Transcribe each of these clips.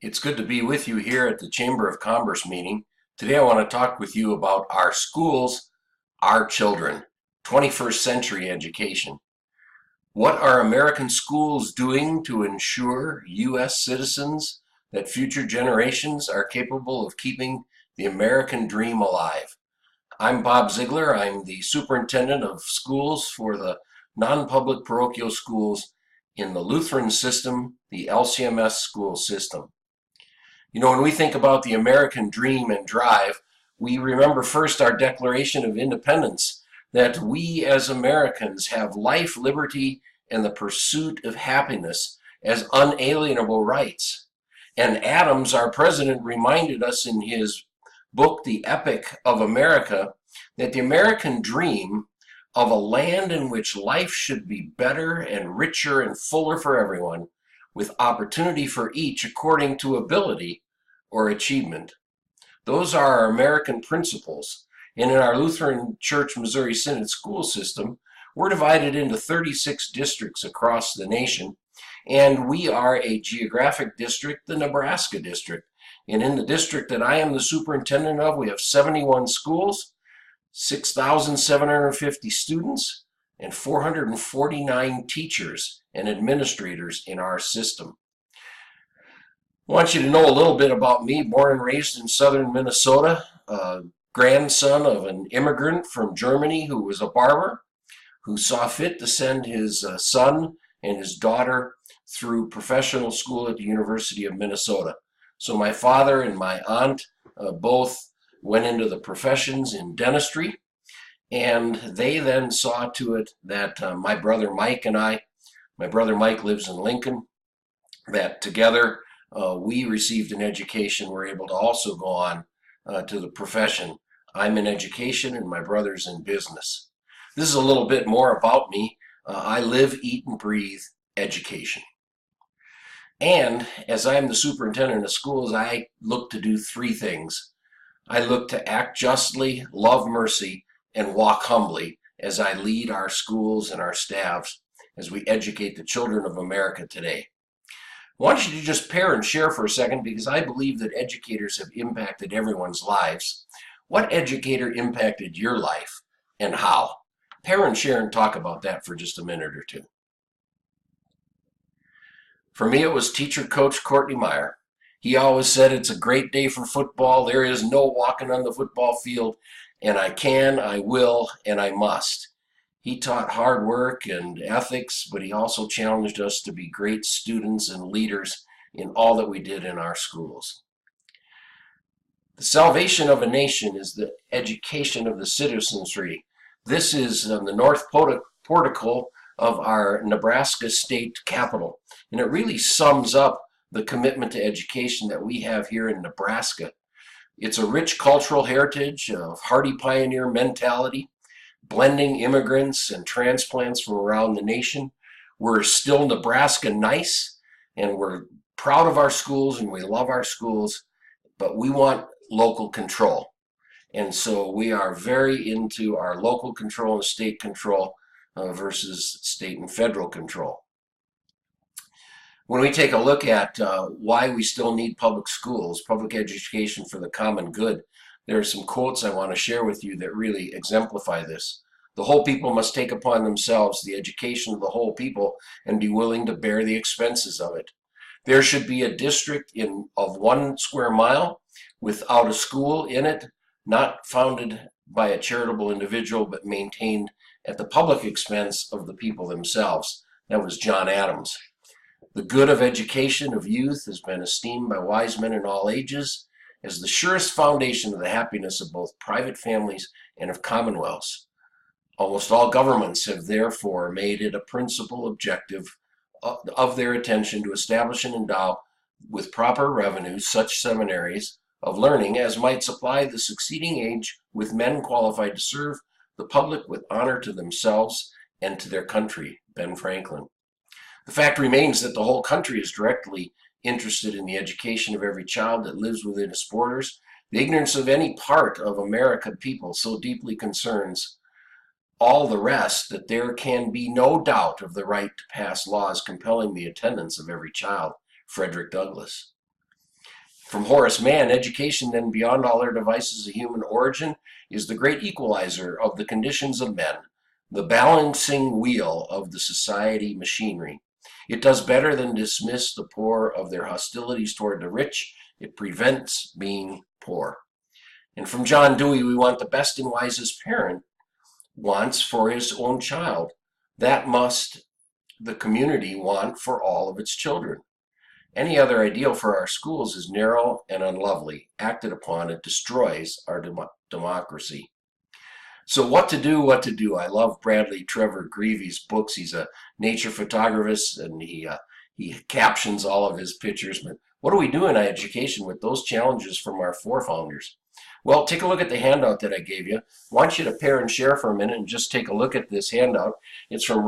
It's good to be with you here at the Chamber of Commerce meeting. Today I want to talk with you about our schools, our children, 21st century education. What are American schools doing to ensure U.S. citizens that future generations are capable of keeping the American dream alive? I'm Bob Ziegler. I'm the superintendent of schools for the non-public parochial schools in the Lutheran system, the LCMS school system. You know, when we think about the American dream and drive, we remember first our Declaration of Independence, that we as Americans have life, liberty, and the pursuit of happiness as unalienable rights. And Adams, our president, reminded us in his book, The Epic of America, that the American dream of a land in which life should be better and richer and fuller for everyone, with opportunity for each according to ability or achievement. Those are our American principles. And in our Lutheran Church Missouri Synod school system, we're divided into 36 districts across the nation, and we are a geographic district, the Nebraska district. And in the district that I am the superintendent of, we have 71 schools, 6,750 students, and 449 teachers and administrators in our system. I want you to know a little bit about me. Born and raised in southern Minnesota, grandson of an immigrant from Germany who was a barber, who saw fit to send his son and his daughter through professional school at the University of Minnesota. So my father and my aunt both went into the professions in dentistry, and they then saw to it that my brother Mike and I, my brother Mike lives in Lincoln, that together we received an education. We're able to also go on to the profession. I'm in education and my brother's in business. This is a little bit more about me. I live, eat, and breathe education. And as I'm the superintendent of schools, I look to do three things. I look to act justly, love mercy, and walk humbly as I lead our schools and our staffs as we educate the children of America today. I want you to just pair and share for a second, because I believe that educators have impacted everyone's lives. What educator impacted your life and how? Pair and share and talk about that for just a minute or two. For me, it was teacher coach Courtney Meyer. He always said, it's a great day for football. There is no walking on the football field, and I can, I will, and I must. He taught hard work and ethics, but he also challenged us to be great students and leaders in all that we did in our schools. The salvation of a nation is the education of the citizenry. This is the north portico of our Nebraska state capitol, and it really sums up the commitment to education that we have here in Nebraska. It's a rich cultural heritage of hardy pioneer mentality, blending immigrants and transplants from around the nation. We're still Nebraska nice, and we're proud of our schools and we love our schools, but we want local control. And so we are very into our local control and state control versus state and federal control. When we take a look at why we still need public schools, public education for the common good, there are some quotes I want to share with you that really exemplify this. The whole people must take upon themselves the education of the whole people and be willing to bear the expenses of it. There should be a district of 1 square mile without a school in it, not founded by a charitable individual, but maintained at the public expense of the people themselves. That was John Adams. The good of education of youth has been esteemed by wise men in all ages as the surest foundation of the happiness of both private families and of commonwealths. Almost all governments have therefore made it a principal objective of their attention to establish and endow with proper revenues such seminaries of learning as might supply the succeeding age with men qualified to serve the public with honor to themselves and to their country. Ben Franklin. The fact remains that the whole country is directly interested in the education of every child that lives within its borders. The ignorance of any part of American people so deeply concerns all the rest that there can be no doubt of the right to pass laws compelling the attendance of every child. Frederick Douglass. From Horace Mann, education then beyond all their devices of human origin is the great equalizer of the conditions of men, the balancing wheel of the society machinery. It does better than dismiss the poor of their hostilities toward the rich. It prevents being poor. And from John Dewey, we want the best and wisest parent wants for his own child. That must the community want for all of its children. Any other ideal for our schools is narrow and unlovely. Acted upon, it destroys our democracy. So what to do, what to do. I love Bradley Trevor Greavy's books. He's a nature photographer, and he captions all of his pictures. But what do we do in education with those challenges from our forefathers? Well, take a look at the handout that I gave you. I want you to pair and share for a minute and just take a look at this handout. It's from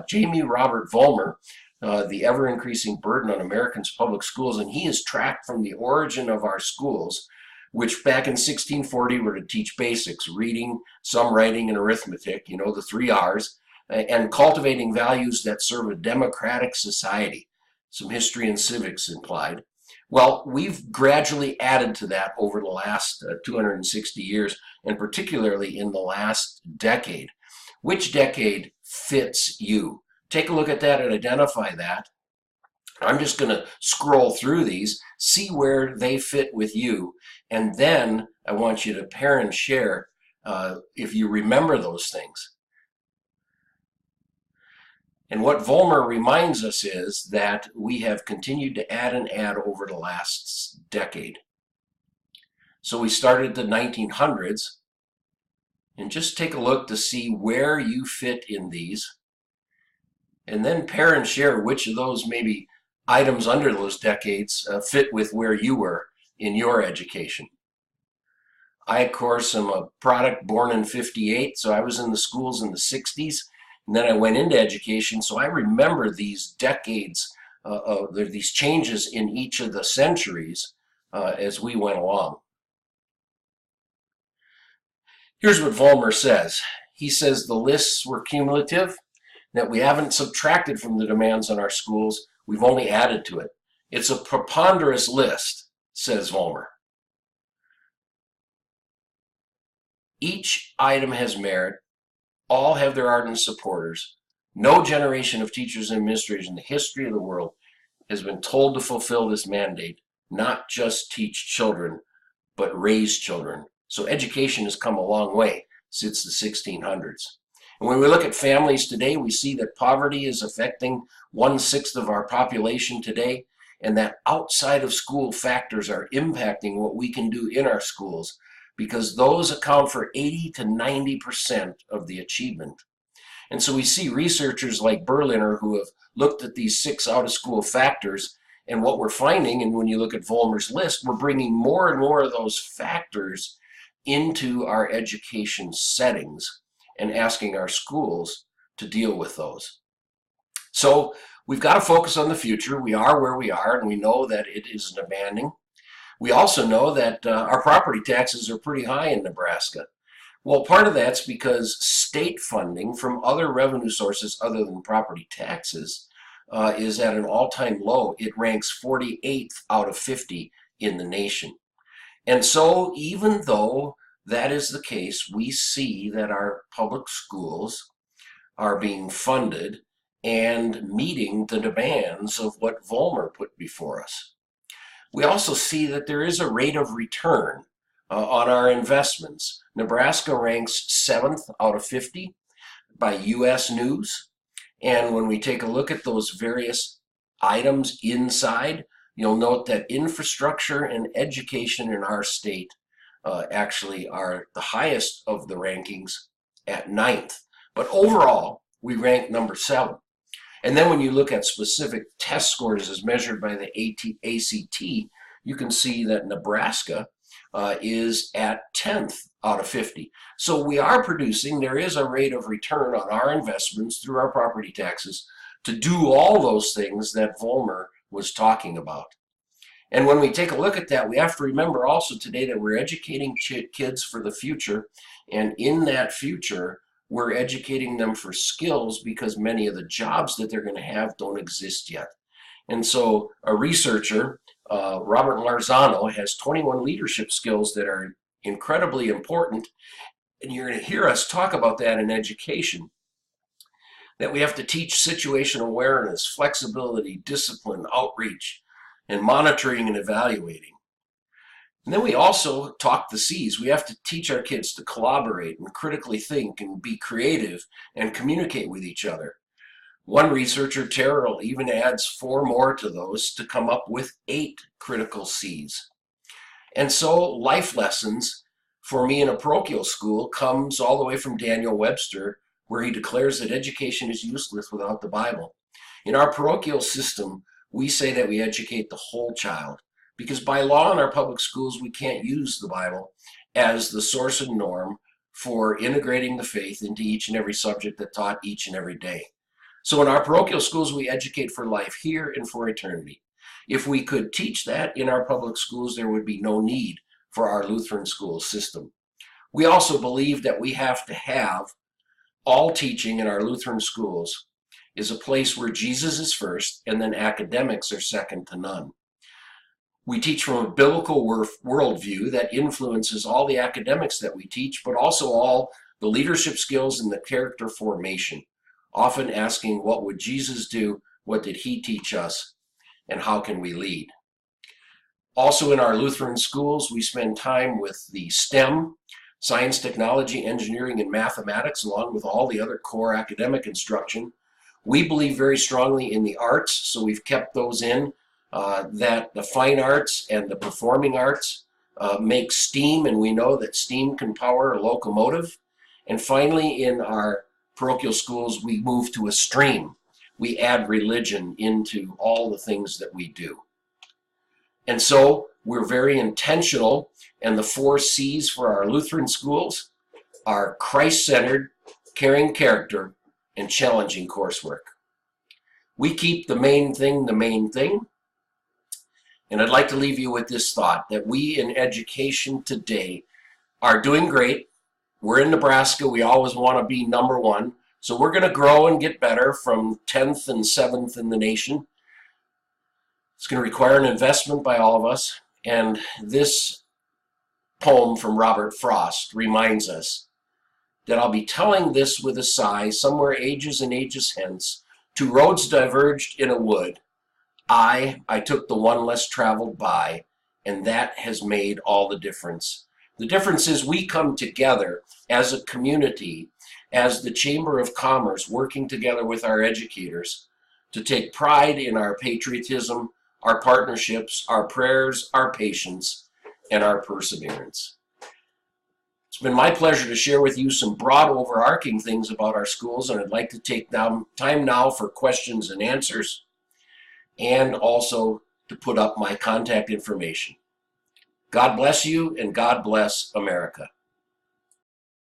Jamie Robert Vollmer, The Ever-Increasing Burden on Americans' Public Schools, and he is tracked from the origin of our schools, which back in 1640 were to teach basics, reading, some writing, and arithmetic, you know, the 3 R's, and cultivating values that serve a democratic society, some history and civics implied. Well, we've gradually added to that over the last 260 years, and particularly in the last decade. Which decade fits you? Take a look at that and identify that. I'm just going to scroll through these, see where they fit with you, and then I want you to pair and share if you remember those things. And what Vollmer reminds us is that we have continued to add and add over the last decade. So we started the 1900s, and just take a look to see where you fit in these, and then pair and share which of those maybe items under those decades fit with where you were in your education. I, of course, am a product born in '58, so I was in the schools in the '60s, and then I went into education, so I remember these decades, these changes in each of the centuries as we went along. Here's what Vollmer says. He says the lists were cumulative, that we haven't subtracted from the demands on our schools, we've only added to it. It's a preponderous list, says Vollmer. Each item has merit, all have their ardent supporters. No generation of teachers and administrators in the history of the world has been told to fulfill this mandate, not just teach children, but raise children. So education has come a long way since the 1600s. And when we look at families today, we see that poverty is affecting 1/6 of our population today, and that outside of school factors are impacting what we can do in our schools, because those account for 80 to 90% of the achievement. And so we see researchers like Berliner who have looked at these 6 out-of-school factors, and what we're finding, and when you look at Vollmer's list, we're bringing more and more of those factors into our education settings and asking our schools to deal with those. So we've got to focus on the future. We are where we are, and we know that it is demanding. We also know that our property taxes are pretty high in Nebraska. Well, part of that's because state funding from other revenue sources other than property taxes is at an all-time low. It ranks 48th out of 50 in the nation. And so even though that is the case, we see that our public schools are being funded and meeting the demands of what Vollmer put before us. We also see that there is a rate of return on our investments. Nebraska ranks 7th out of 50 by U.S. News. And when we take a look at those various items inside, you'll note that infrastructure and education in our state actually are the highest of the rankings at 9th. But overall, we rank number 7. And then when you look at specific test scores as measured by the ACT, you can see that Nebraska is at 10th out of 50. So we are producing, there is a rate of return on our investments through our property taxes to do all those things that Vollmer was talking about. And when we take a look at that, we have to remember also today that we're educating kids for the future. And in that future, we're educating them for skills because many of the jobs that they're going to have don't exist yet. And so a researcher Robert Larzano has 21 leadership skills that are incredibly important. And you're going to hear us talk about that in education, that we have to teach situational awareness, flexibility, discipline, outreach, and monitoring and evaluating. And then we also talk the C's. We have to teach our kids to collaborate and critically think and be creative and communicate with each other. One researcher, Terrell, even adds 4 more to those to come up with 8 critical C's. And so life lessons for me in a parochial school comes all the way from Daniel Webster, where he declares that education is useless without the Bible. In our parochial system, we say that we educate the whole child, because by law in our public schools, we can't use the Bible as the source and norm for integrating the faith into each and every subject that's taught each and every day. So in our parochial schools, we educate for life here and for eternity. If we could teach that in our public schools, there would be no need for our Lutheran school system. We also believe that we have to have all teaching in our Lutheran schools is a place where Jesus is first and then academics are second to none. We teach from a biblical worldview that influences all the academics that we teach, but also all the leadership skills and the character formation, often asking, what would Jesus do? What did he teach us? And how can we lead? Also in our Lutheran schools, we spend time with the STEM, science, technology, engineering, and mathematics, along with all the other core academic instruction. We believe very strongly in the arts, so we've kept those in, that the fine arts and the performing arts make steam, and we know that steam can power a locomotive. And finally, in our parochial schools, we move to a stream. We add religion into all the things that we do. And so we're very intentional, and the 4 C's for our Lutheran schools are Christ-centered, caring character, and challenging coursework. We keep the main thing, and I'd like to leave you with this thought, that we in education today are doing great. We're in Nebraska. We always want to be number 1. So we're going to grow and get better from 10th and 7th in the nation. It's going to require an investment by all of us. And this poem from Robert Frost reminds us that I'll be telling this with a sigh, somewhere ages and ages hence, 2 roads diverged in a wood. I took the one less traveled by, and that has made all the difference. The difference is we come together as a community, as the Chamber of Commerce, working together with our educators to take pride in our patriotism, our partnerships, our prayers, our patience, and our perseverance. It's been my pleasure to share with you some broad overarching things about our schools, and I'd like to take time now for questions and answers, and also to put up my contact information. God bless you, and God bless America.